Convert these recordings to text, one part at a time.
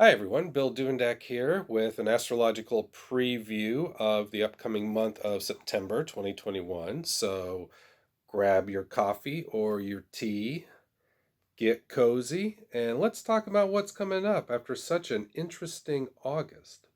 Hi everyone, Bill Duvendack here with an astrological preview of the upcoming month of September 2021. So grab your coffee or your tea, get cozy, and let's talk about what's coming up after such an interesting August.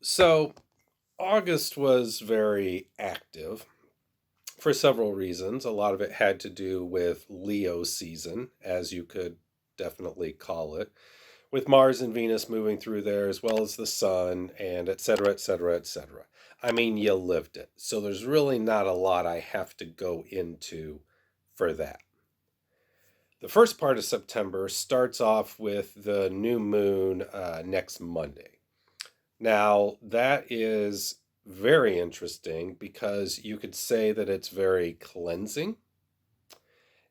So, August was very active for several reasons. A lot of it had to do with Leo season, as you could definitely call it, with Mars and Venus moving through there, as well as the Sun, and et cetera, et cetera, et cetera. I mean, you lived it. So there's really not a lot I have to go into for that. The first part of September starts off with the new moon next Monday. Now, that is very interesting because you could say that it's very cleansing.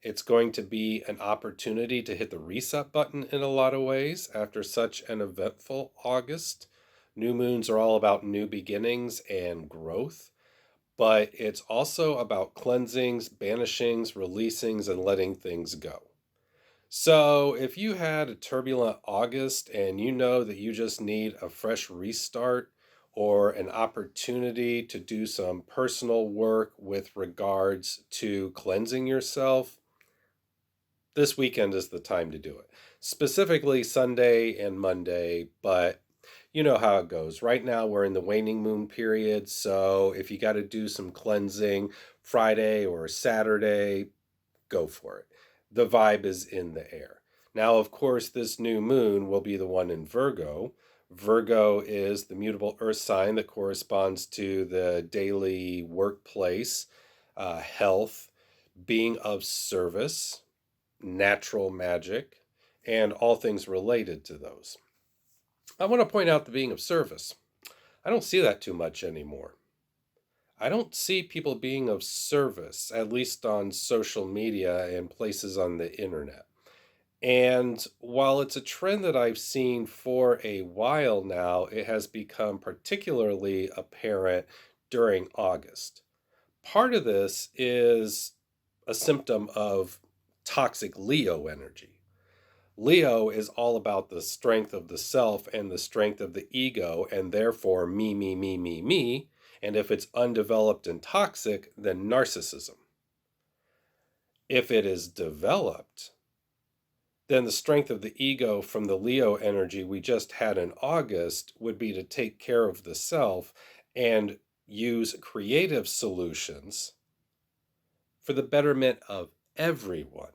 It's going to be an opportunity to hit the reset button in a lot of ways after such an eventful August. New moons are all about new beginnings and growth, but it's also about cleansings, banishings, releasings, and letting things go. So, if you had a turbulent August and you know that you just need a fresh restart or an opportunity to do some personal work with regards to cleansing yourself, this weekend is the time to do it. Specifically Sunday and Monday, but you know how it goes. Right now we're in the waning moon period, so if you got to do some cleansing Friday or Saturday, go for it. The vibe is in the air. Now, of course, this new moon will be the one in Virgo. Virgo is the mutable earth sign that corresponds to the daily workplace, health, being of service, natural magic, and all things related to those. I want to point out the being of service. I don't see that too much anymore. I don't see people being of service, at least on social media and places on the internet. And while it's a trend that I've seen for a while now, it has become particularly apparent during August. Part of this is a symptom of toxic Leo energy. Leo is all about the strength of the self and the strength of the ego, and therefore me, me, me, me, me. And if it's undeveloped and toxic, then narcissism. If it is developed, then the strength of the ego from the Leo energy we just had in August would be to take care of the self and use creative solutions for the betterment of everyone,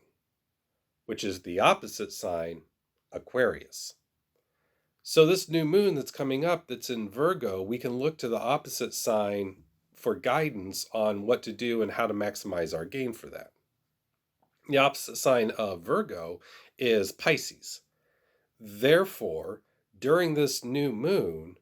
which is the opposite sign, Aquarius. So, this new moon that's coming up that's in Virgo, we can look to the opposite sign for guidance on what to do and how to maximize our gain for that. The opposite sign of Virgo is Pisces. Therefore, during this new moon,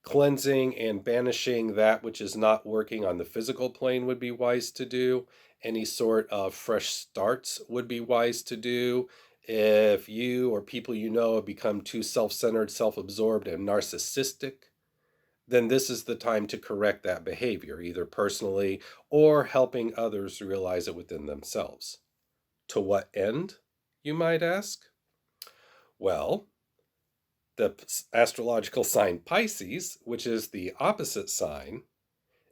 cleansing and banishing that which is not working on the physical plane would be wise to do. Any sort of fresh starts would be wise to do. If you or people you know have become too self centered, self absorbed, and narcissistic, then this is the time to correct that behavior, either personally or helping others realize it within themselves. To what end, you might ask? Well, the astrological sign Pisces, which is the opposite sign,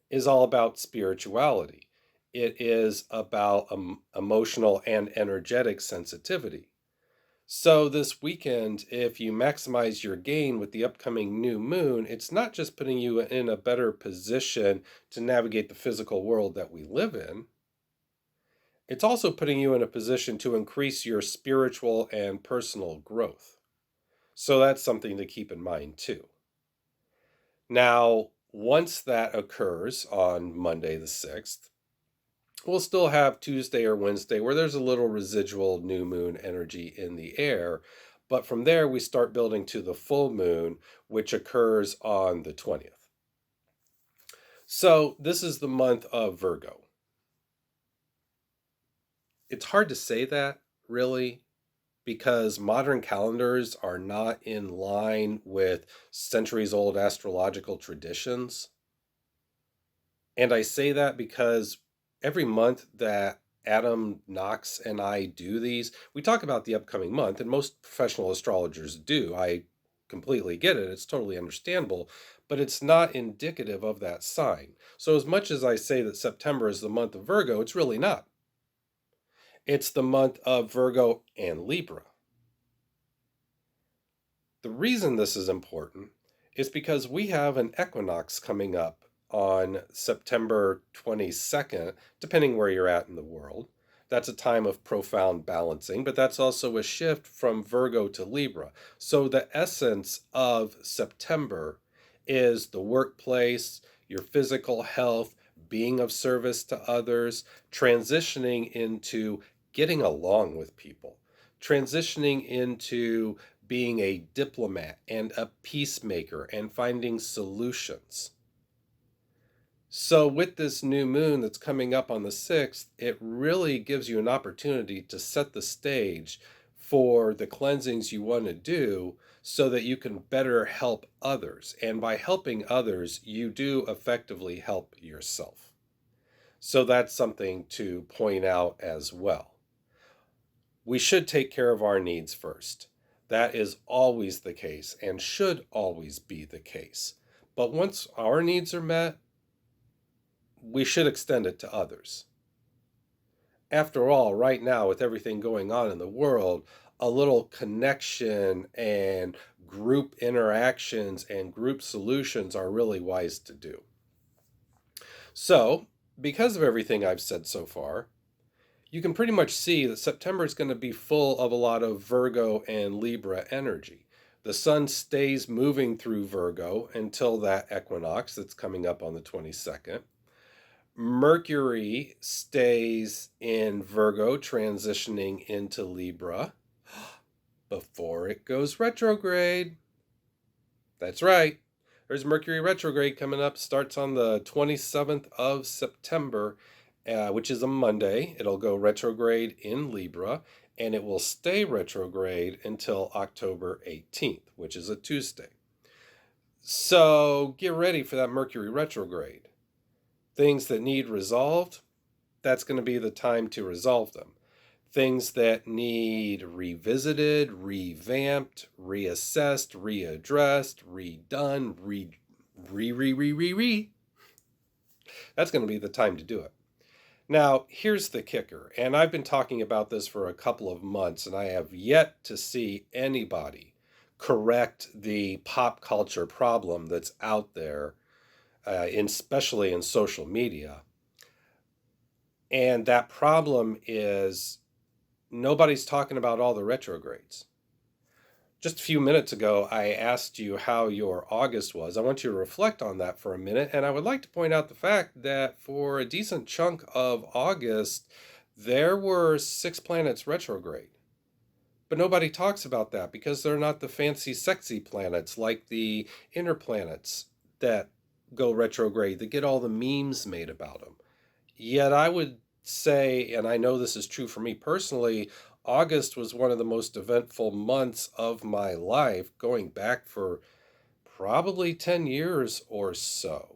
is all about spirituality. It is about emotional and energetic sensitivity. So, this weekend, if you maximize your gain with the upcoming new moon, it's not just putting you in a better position to navigate the physical world that we live in, it's also putting you in a position to increase your spiritual and personal growth. So that's something to keep in mind too. Now, once that occurs on Monday the 6th, we'll still have Tuesday or Wednesday where there's a little residual new moon energy in the air. But from there, we start building to the full moon, which occurs on the 20th. So this is the month of Virgo. It's hard to say that, really, because modern calendars are not in line with centuries old astrological traditions. And I say that because every month that Adam Nox and I do these, we talk about the upcoming month, and most professional astrologers do. I completely get it. It's totally understandable, but it's not indicative of that sign. So, as much as I say that September is the month of Virgo, it's really not. It's the month of Virgo and Libra. The reason this is important is because we have an equinox coming up on September 22nd, depending where you're at in the world. That's a time of profound balancing, but that's also a shift from Virgo to Libra. So, the essence of September is the workplace, your physical health, being of service to others, transitioning into getting along with people, transitioning into being a diplomat and a peacemaker and finding solutions. So, with this new moon that's coming up on the 6th, it really gives you an opportunity to set the stage for the cleansings you want to do so that you can better help others. And by helping others, you do effectively help yourself. So, that's something to point out as well. We should take care of our needs first. That is always the case and should always be the case. But once our needs are met, we should extend it to others. After all, right now, with everything going on in the world, a little connection and group interactions and group solutions are really wise to do. So, because of everything I've said so far, you can pretty much see that September is going to be full of a lot of Virgo and Libra energy. The sun stays moving through Virgo until that equinox that's coming up on the 22nd. Mercury stays in Virgo, transitioning into Libra before it goes retrograde. That's right. There's Mercury retrograde coming up, starts on the 27th of September, which is a Monday. It'll go retrograde in Libra, and it will stay retrograde until October 18th, which is a Tuesday. So get ready for that Mercury retrograde. Things that need resolved, that's going to be the time to resolve them. Things that need revisited, revamped, reassessed, readdressed, redone, that's going to be the time to do it. Now, here's the kicker, and I've been talking about this for a couple of months, and I have yet to see anybody correct the pop culture problem that's out there, especially in social media. And that problem is nobody's talking about all the retrogrades. Just a few minutes ago, I asked you how your August was. I want you to reflect on that for a minute. And I would like to point out the fact that for a decent chunk of August, there were 6 planets retrograde. But nobody talks about that because they're not the fancy, sexy planets like the inner planets that go retrograde, that get all the memes made about them. Yet I would say, and I know this is true for me personally, August was one of the most eventful months of my life, going back for probably 10 years or so.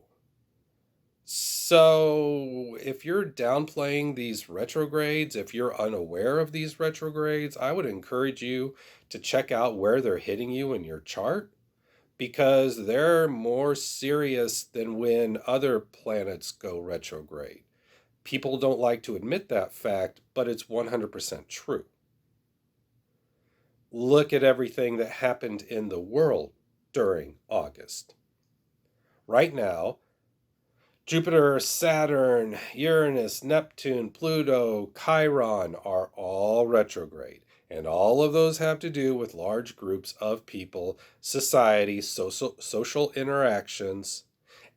So, if you're downplaying these retrogrades, if you're unaware of these retrogrades, I would encourage you to check out where they're hitting you in your chart because they're more serious than when other planets go retrograde. People don't like to admit that fact, but it's 100% true. Look at everything that happened in the world during August. Right now, Jupiter, Saturn, Uranus, Neptune, Pluto, Chiron are all retrograde. And all of those have to do with large groups of people, society, social interactions,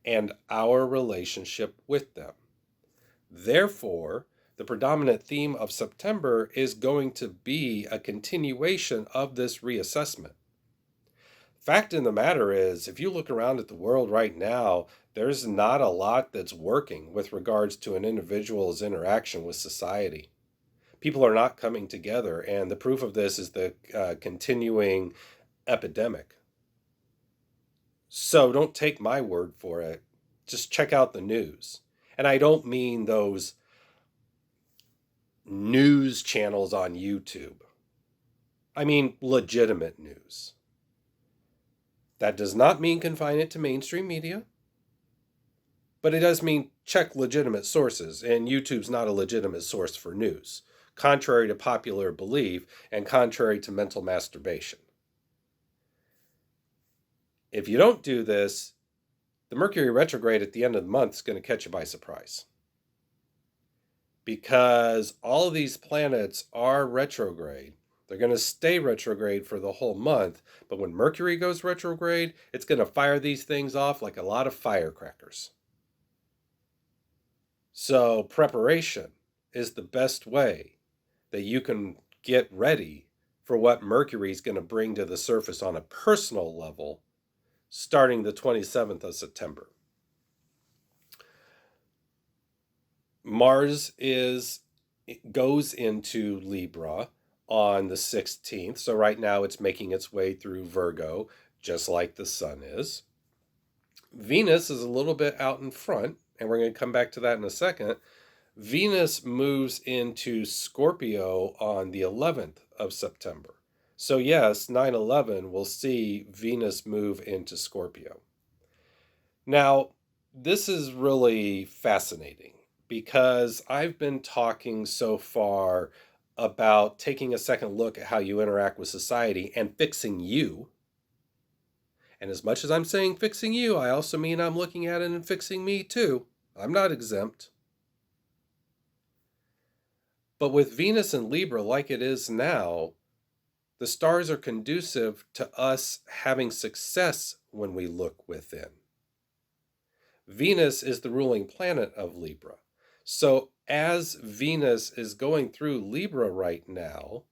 and our relationship with them. Therefore, the predominant theme of September is going to be a continuation of this reassessment. Fact in the matter is, if you look around at the world right now, there's not a lot that's working with regards to an individual's interaction with society. People are not coming together, and the proof of this is the continuing epidemic. So don't take my word for it. Just check out the news. And I don't mean those news channels on YouTube. I mean legitimate news. That does not mean confine it to mainstream media, but it does mean check legitimate sources, and YouTube's not a legitimate source for news, contrary to popular belief and contrary to mental masturbation. If you don't do this, the Mercury retrograde at the end of the month is going to catch you by surprise. Because all of these planets are retrograde. They're going to stay retrograde for the whole month, but when Mercury goes retrograde, it's going to fire these things off like a lot of firecrackers. So preparation is the best way that you can get ready for what Mercury is going to bring to the surface on a personal level starting the 27th of September. Mars goes into Libra on the 16th. So right now it's making its way through Virgo, just like the sun is. Venus is a little bit out in front, and we're going to come back to that in a second. Venus moves into Scorpio on the 11th of September. So yes, 9/11 will see Venus move into Scorpio. Now, this is really fascinating because I've been talking so far about taking a second look at how you interact with society and fixing you. And as much as I'm saying fixing you, I also mean I'm looking at it and fixing me too. I'm not exempt. But with Venus and Libra like it is now, the stars are conducive to us having success when we look within. Venus is the ruling planet of Libra. So as Venus is going through Libra right now,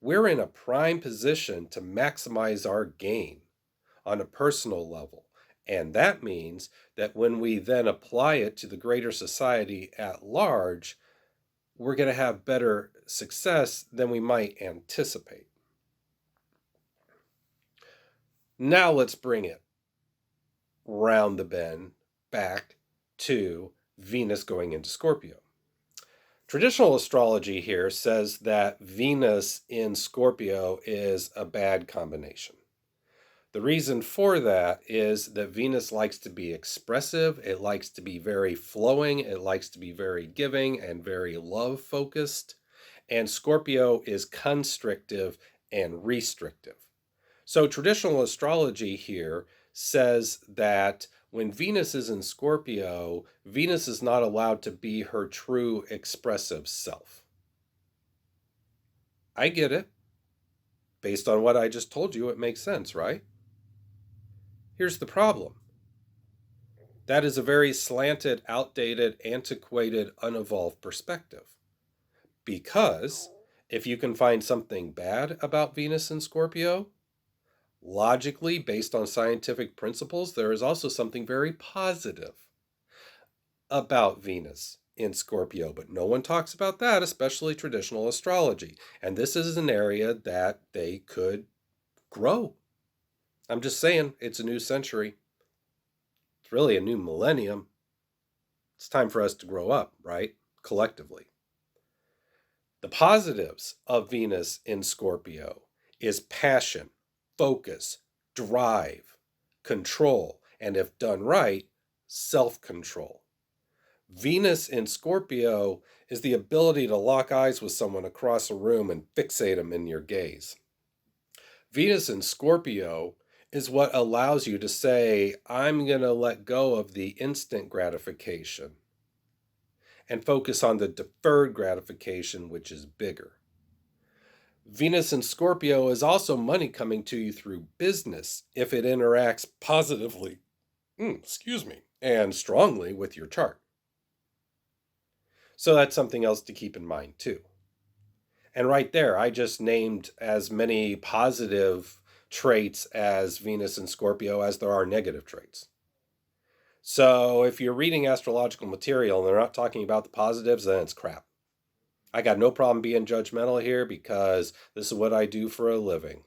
we're in a prime position to maximize our gain on a personal level. And that means that when we then apply it to the greater society at large, we're going to have better success than we might anticipate. Now let's bring it round the bend back to Venus going into Scorpio. Traditional astrology here says that Venus in Scorpio is a bad combination. The reason for that is that Venus likes to be expressive, it likes to be very flowing, it likes to be very giving and very love-focused, and Scorpio is constrictive and restrictive. So traditional astrology here says that when Venus is in Scorpio, Venus is not allowed to be her true expressive self. I get it. Based on what I just told you, it makes sense, right? Here's the problem. That is a very slanted, outdated, antiquated, unevolved perspective. Because if you can find something bad about Venus in Scorpio, logically, based on scientific principles, there is also something very positive about Venus in Scorpio, but no one talks about that, especially traditional astrology. And this is an area that they could grow. I'm just saying, it's a new century. It's really a new millennium. It's time for us to grow up, right? Collectively. The positives of Venus in Scorpio is passion, focus, drive, control, and if done right, self-control. Venus in Scorpio is the ability to lock eyes with someone across a room and fixate them in your gaze. Venus in Scorpio is what allows you to say, I'm going to let go of the instant gratification and focus on the deferred gratification, which is bigger. Venus in Scorpio is also money coming to you through business if it interacts positively, and strongly with your chart. So that's something else to keep in mind too. And right there, I just named as many positive traits as Venus and Scorpio as there are negative traits. So if you're reading astrological material and they're not talking about the positives, then it's crap. I got no problem being judgmental here because this is what I do for a living.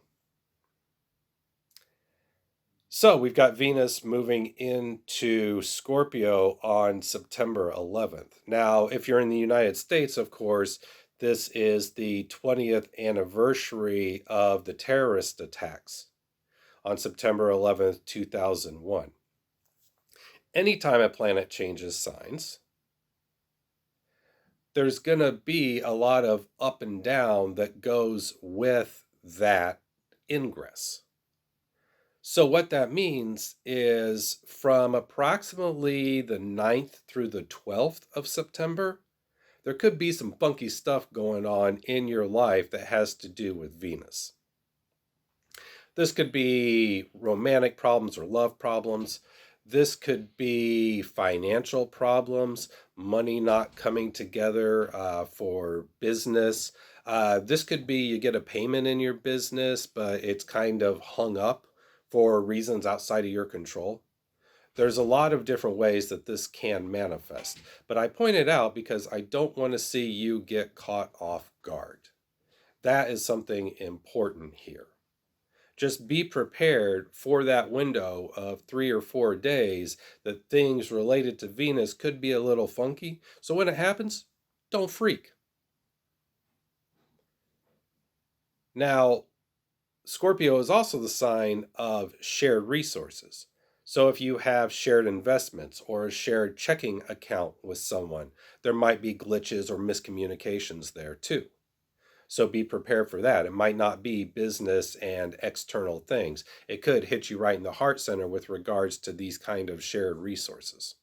So we've got Venus moving into Scorpio on September 11th. Now, if you're in the United States, of course, this is the 20th anniversary of the terrorist attacks on September 11th, 2001. Anytime a planet changes signs, there's going to be a lot of up and down that goes with that ingress. So what that means is from approximately the 9th through the 12th of September, there could be some funky stuff going on in your life that has to do with Venus. This could be romantic problems or love problems. This could be financial problems, money not coming together for business. This could be you get a payment in your business, but it's kind of hung up for reasons outside of your control. There's a lot of different ways that this can manifest, but I point it out because I don't want to see you get caught off guard. That is something important here. Just be prepared for that window of 3 or 4 days that things related to Venus could be a little funky. So when it happens, don't freak. Now, Scorpio is also the sign of shared resources. So if you have shared investments or a shared checking account with someone, there might be glitches or miscommunications there too. So be prepared for that. It might not be business and external things. It could hit you right in the heart center with regards to these kind of shared resources.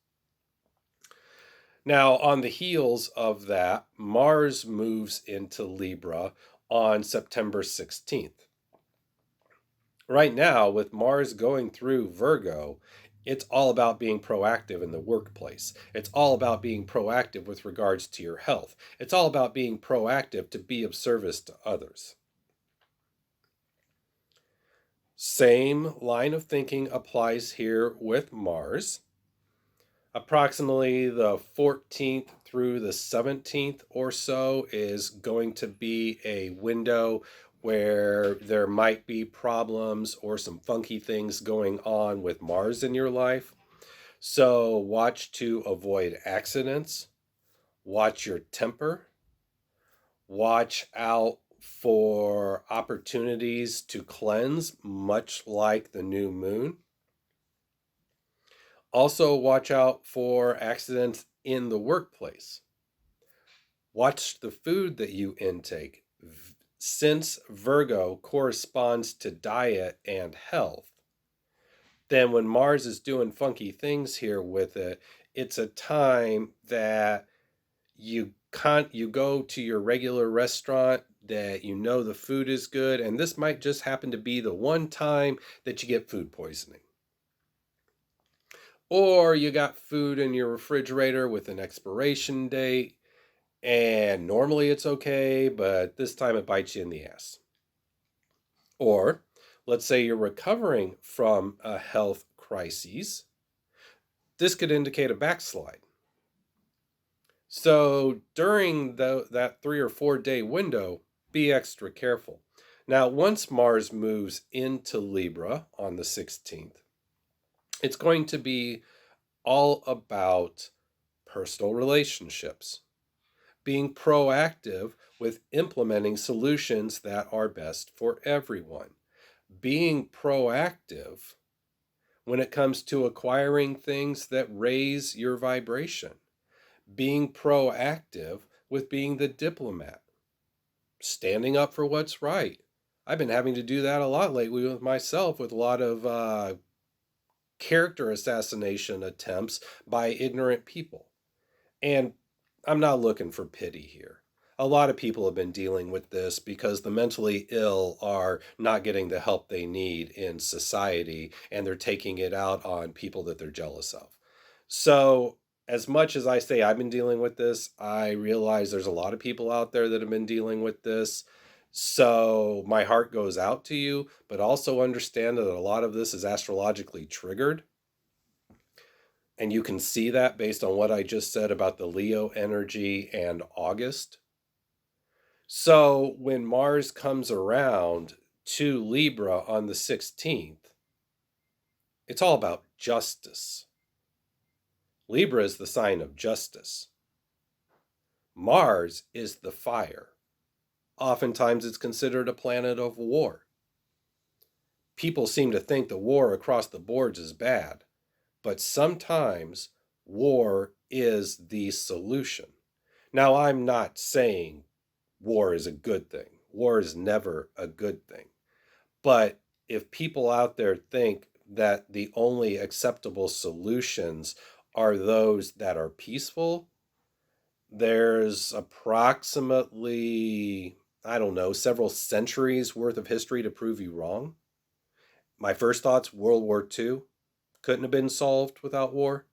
Now, on the heels of that, Mars moves into Libra on September 16th. Right now, with Mars going through Virgo, it's all about being proactive in the workplace. It's all about being proactive with regards to your health. It's all about being proactive to be of service to others. Same line of thinking applies here with Mars. Approximately the 14th through the 17th or so is going to be a window where there might be problems or some funky things going on with Mars in your life. So watch to avoid accidents, watch your temper, watch out for opportunities to cleanse, much like the new moon. Also, watch out for accidents in the workplace. Watch the food that you intake. Since Virgo corresponds to diet and health, then when Mars is doing funky things here with it, it's a time that you go to your regular restaurant that you know the food is good, and this might just happen to be the one time that you get food poisoning. Or you got food in your refrigerator with an expiration date, and normally it's okay, but this time it bites you in the ass. Or let's say you're recovering from a health crisis. This could indicate a backslide. So during that 3 or 4 day window, be extra careful. Now, once Mars moves into Libra on the 16th, it's going to be all about personal relationships, being proactive with implementing solutions that are best for everyone, being proactive when it comes to acquiring things that raise your vibration, being proactive with being the diplomat, standing up for what's right. I've been having to do that a lot lately with myself, with a lot of character assassination attempts by ignorant people. And I'm not looking for pity here. a lot of people have been dealing with this because the mentally ill are not getting the help they need in society, and they're taking it out on people that they're jealous of. So, as much as I say I've been dealing with this, I realize there's a lot of people out there that have been dealing with this. So, my heart goes out to you, but also understand that a lot of this is astrologically triggered. And you can see that based on what I just said about the Leo energy and August. So when Mars comes around to Libra on the 16th, it's all about justice. Libra is the sign of justice. Mars is the fire. Oftentimes it's considered a planet of war. People seem to think the war across the boards is bad, but sometimes war is the solution. Now, I'm not saying war is a good thing. War is never a good thing. But if people out there think that the only acceptable solutions are those that are peaceful, there's approximately, I don't know, several centuries worth of history to prove you wrong. My first thoughts, World War II couldn't have been solved without war.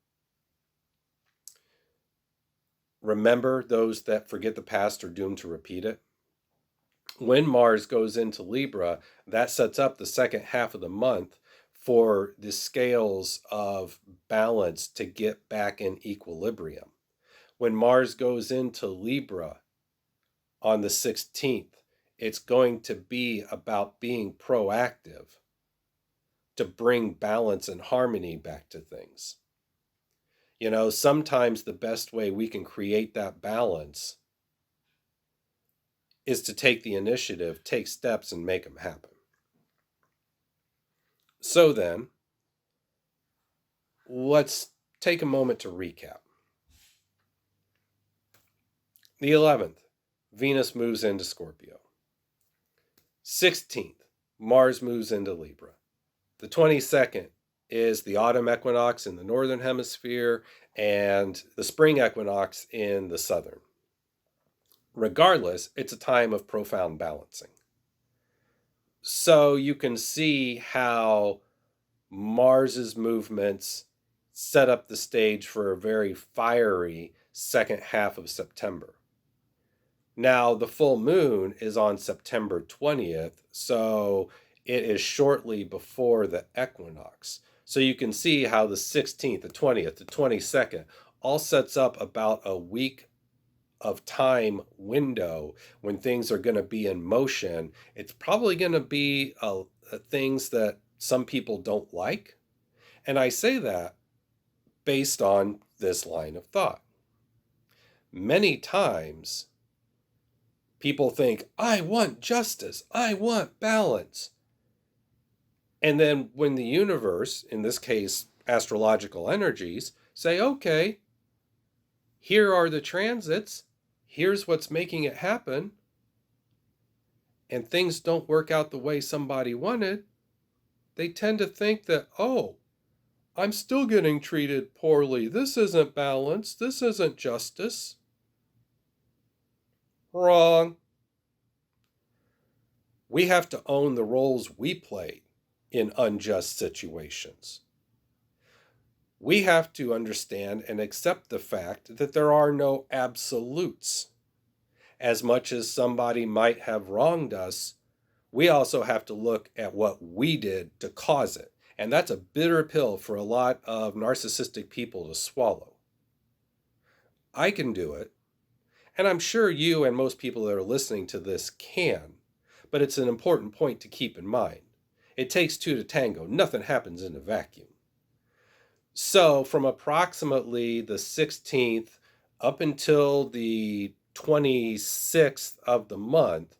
Remember, those that forget the past are doomed to repeat it. When Mars goes into Libra, that sets up the second half of the month for the scales of balance to get back in equilibrium. When Mars goes into Libra on the 16th, it's going to be about being proactive to bring balance and harmony back to things. You know, sometimes the best way we can create that balance is to take the initiative, take steps, and make them happen. So then, let's take a moment to recap. The 11th, Venus moves into Scorpio. 16th, Mars moves into Libra. The 22nd is the autumn equinox in the northern hemisphere and the spring equinox in the southern. Regardless, it's a time of profound balancing. So you can see how Mars's movements set up the stage for a very fiery second half of September. Now, the full moon is on September 20th, so it is shortly before the equinox. So you can see how the 16th, the 20th, the 22nd all sets up about a week of time window when things are going to be in motion. It's probably going to be things that some people don't like. And I say that based on this line of thought. Many times, people think, I want justice, I want balance. And then when the universe, in this case, astrological energies, say, okay, here are the transits, here's what's making it happen, and things don't work out the way somebody wanted, they tend to think that, oh, I'm still getting treated poorly. This isn't balance. This isn't justice. Wrong. We have to own the roles we play in unjust situations. We have to understand and accept the fact that there are no absolutes. As much as somebody might have wronged us, we also have to look at what we did to cause it. And that's a bitter pill for a lot of narcissistic people to swallow. I can do it, and I'm sure you and most people that are listening to this can, but it's an important point to keep in mind. It takes two to tango. Nothing happens in a vacuum. So from approximately the 16th up until the 26th of the month,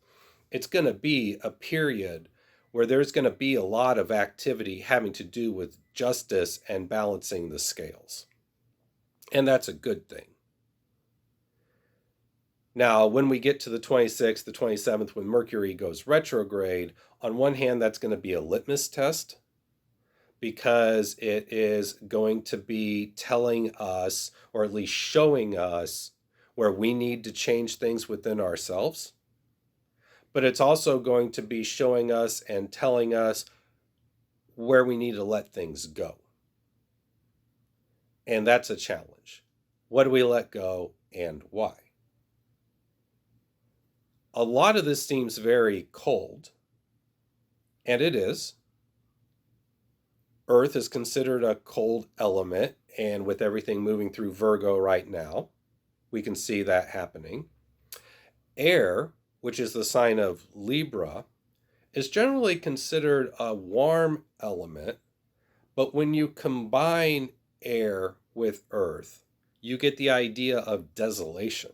it's going to be a period where there's going to be a lot of activity having to do with justice and balancing the scales. And that's a good thing. Now, when we get to the 26th, the 27th, when Mercury goes retrograde, on one hand, that's going to be a litmus test because it is going to be telling us, or at least showing us, where we need to change things within ourselves. But it's also going to be showing us and telling us where we need to let things go. And that's a challenge. What do we let go and why? A lot of this seems very cold, and it is. Earth is considered a cold element, and with everything moving through Virgo right now, we can see that happening. Air, which is the sign of Libra, is generally considered a warm element, but when you combine air with earth, you get the idea of desolation.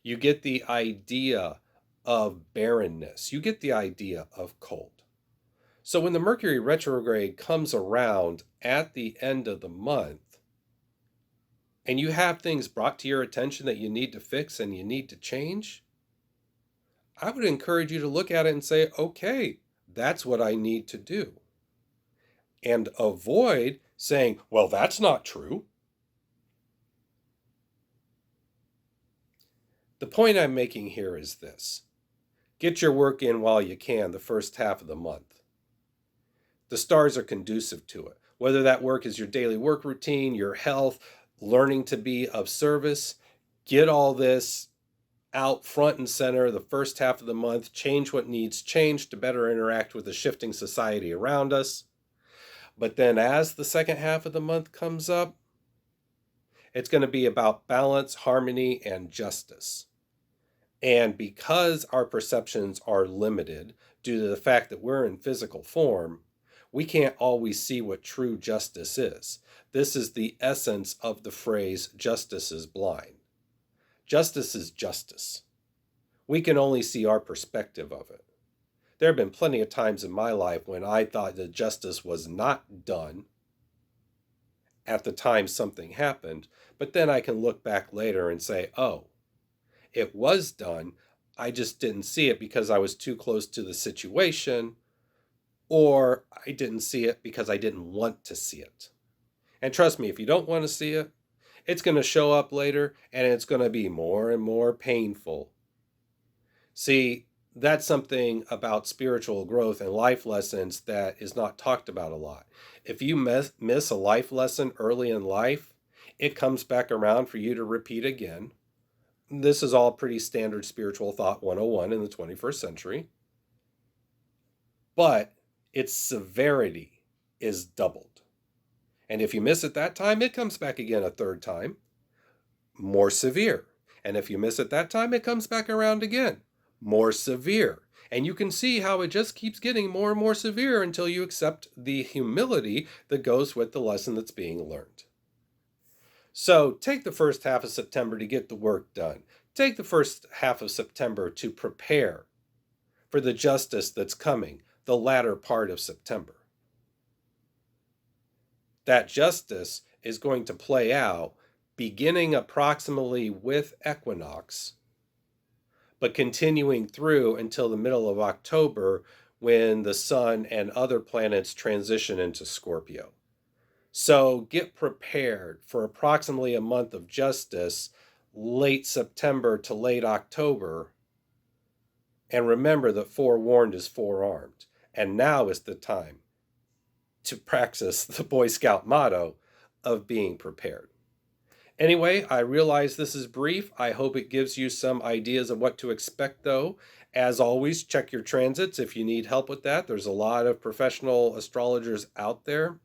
You get the idea of barrenness. You get the idea of cold. So when the Mercury retrograde comes around at the end of the month, and you have things brought to your attention that you need to fix and you need to change, I would encourage you to look at it and say, okay, that's what I need to do. And avoid saying, well, that's not true. The point I'm making here is this. Get your work in while you can the first half of the month. The stars are conducive to it. Whether that work is your daily work routine, your health, learning to be of service, get all this out front and center the first half of the month. Change what needs changed to better interact with the shifting society around us. But then as the second half of the month comes up, it's going to be about balance, harmony, and justice. And because our perceptions are limited due to the fact that we're in physical form, we can't always see what true justice is. This is the essence of the phrase, justice is blind. Justice is justice. We can only see our perspective of it. There have been plenty of times in my life when I thought that justice was not done at the time something happened, but then I can look back later and say, oh, it was done. I just didn't see it because I was too close to the situation, or I didn't see it because I didn't want to see it. And trust me, if you don't want to see it, it's going to show up later and it's going to be more and more painful. See, that's something about spiritual growth and life lessons that is not talked about a lot. If you miss a life lesson early in life, it comes back around for you to repeat again. This is all pretty standard spiritual thought 101 in the 21st century. But its severity is doubled. And if you miss it that time, it comes back again a third time, more severe. And if you miss it that time, it comes back around again, more severe. And you can see how it just keeps getting more and more severe until you accept the humility that goes with the lesson that's being learned. So take the first half of September to get the work done. Take the first half of September to prepare for the justice that's coming the latter part of September. That justice is going to play out beginning approximately with equinox, but continuing through until the middle of October when the sun and other planets transition into Scorpio. So get prepared for approximately a month of justice, late September to late October. And remember that forewarned is forearmed. And now is the time to practice the Boy Scout motto of being prepared. Anyway, I realize this is brief. I hope it gives you some ideas of what to expect, though. As always, check your transits if you need help with that. There's a lot of professional astrologers out there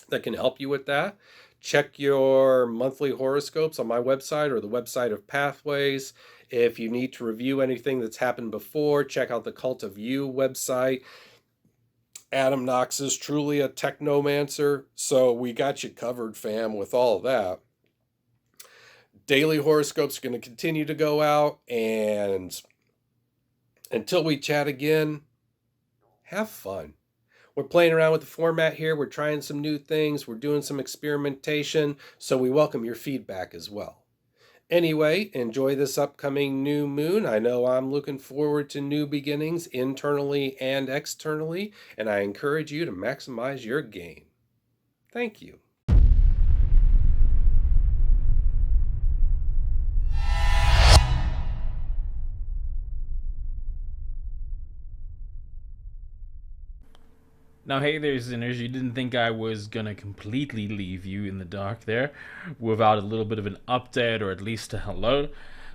that can help you with that. Check your monthly horoscopes on my website or the website of Pathways. If you need to review anything that's happened before, check out the Cult of You website. Adam Nox is truly a technomancer, so we got you covered, fam, with all of that. Daily horoscopes are going to continue to go out, and until we chat again, have fun. We're playing around with the format here. We're trying some new things. We're doing some experimentation, so we welcome your feedback as well. Anyway, enjoy this upcoming new moon. I know I'm looking forward to new beginnings internally and externally, and I encourage you to maximize your game. Thank you. Now, hey there, sinners. You didn't think I was gonna completely leave you in the dark there without a little bit of an update or at least a hello.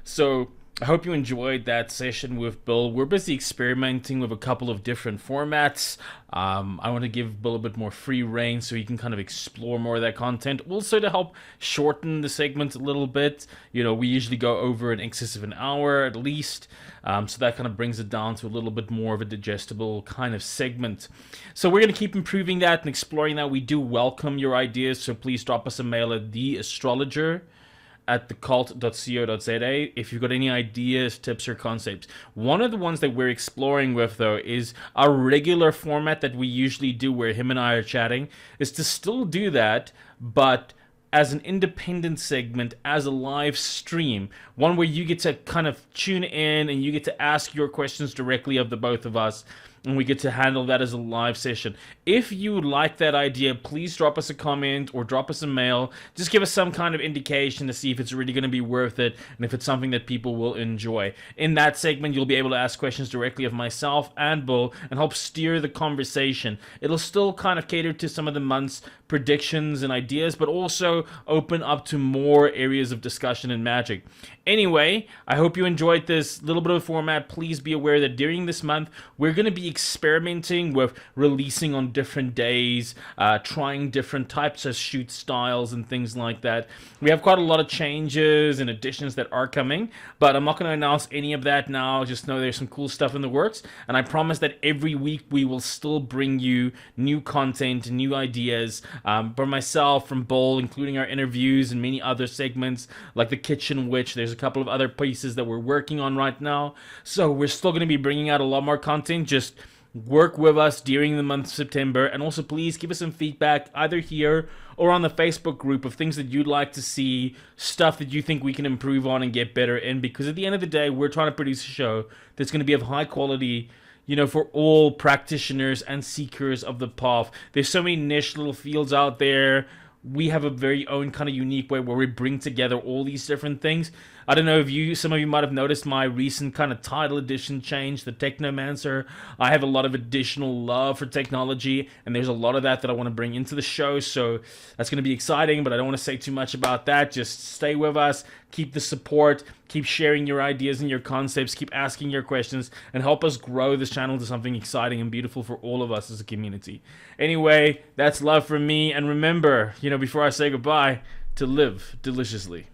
So, I hope you enjoyed that session with Bill. We're busy experimenting with a couple of different formats. I want to give Bill a bit more free reign so he can kind of explore more of that content. Also to help shorten the segments a little bit. You know, we usually go over in excess of an hour at least. So that kind of brings it down to a little bit more of a digestible kind of segment. So we're going to keep improving that and exploring that. We do welcome your ideas, so please drop us a mail at theastrologer@thecult.co.za if you've got any ideas, tips, or concepts. One of the ones that we're exploring with, though, is our regular format that we usually do where him and I are chatting, is to still do that, but as an independent segment, as a live stream, one where you get to kind of tune in and you get to ask your questions directly of the both of us, and we get to handle that as a live session. If you like that idea, please drop us a comment or drop us a mail. Just give us some kind of indication to see if it's really going to be worth it and if it's something that people will enjoy. In that segment, you'll be able to ask questions directly of myself and Bull and help steer the conversation. It'll still kind of cater to some of the month's predictions and ideas, but also open up to more areas of discussion and magic. Anyway, I hope you enjoyed this little bit of format. Please be aware that during this month, we're going to be experimenting with releasing on different days, trying different types of shoot styles and things like that. We have quite a lot of changes and additions that are coming, but I'm not going to announce any of that now. Just know there's some cool stuff in the works, and I promise that every week we will still bring you new content, new ideas, from myself, from Bull, including our interviews and many other segments like the Kitchen Witch. There's a couple of other pieces that we're working on right now, so we're still going to be bringing out a lot more content. Just work with us during the month of September, and also please give us some feedback either here or on the Facebook group of things that you'd like to see, stuff that you think we can improve on and get better in, because at the end of the day, we're trying to produce a show that's going to be of high quality, you know, for all practitioners and seekers of the path. There's so many niche little fields out there. We have a very own kind of unique way where we bring together all these different things. I don't know if some of you might have noticed my recent kind of title edition change, the Technomancer. I have a lot of additional love for technology, and there's a lot of that I want to bring into the show, so that's going to be exciting, but I don't want to say too much about that. Just stay with us, keep the support, keep sharing your ideas and your concepts, keep asking your questions, and help us grow this channel to something exciting and beautiful for all of us as a community. Anyway, that's love from me, and remember, you know, before I say goodbye, to live deliciously.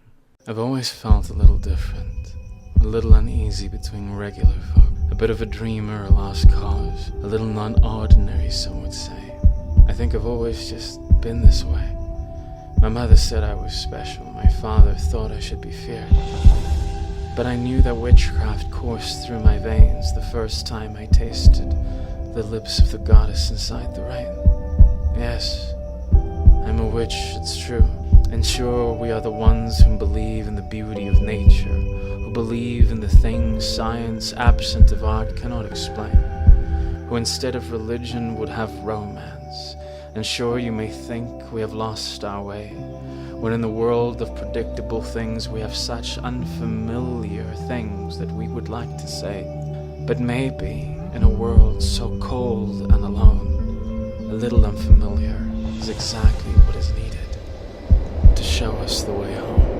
I've always felt a little different, a little uneasy between regular folk, a bit of a dreamer, a lost cause, a little non-ordinary, some would say. I think I've always just been this way. My mother said I was special, my father thought I should be feared. But I knew that witchcraft coursed through my veins the first time I tasted the lips of the goddess inside the rain. Yes, I'm a witch, it's true. And sure, we are the ones who believe in the beauty of nature, who believe in the things science, absent of art, cannot explain, who instead of religion would have romance. And sure, you may think we have lost our way, when in the world of predictable things we have such unfamiliar things that we would like to say. But maybe, in a world so cold and alone, a little unfamiliar is exactly what is needed to show us the way home.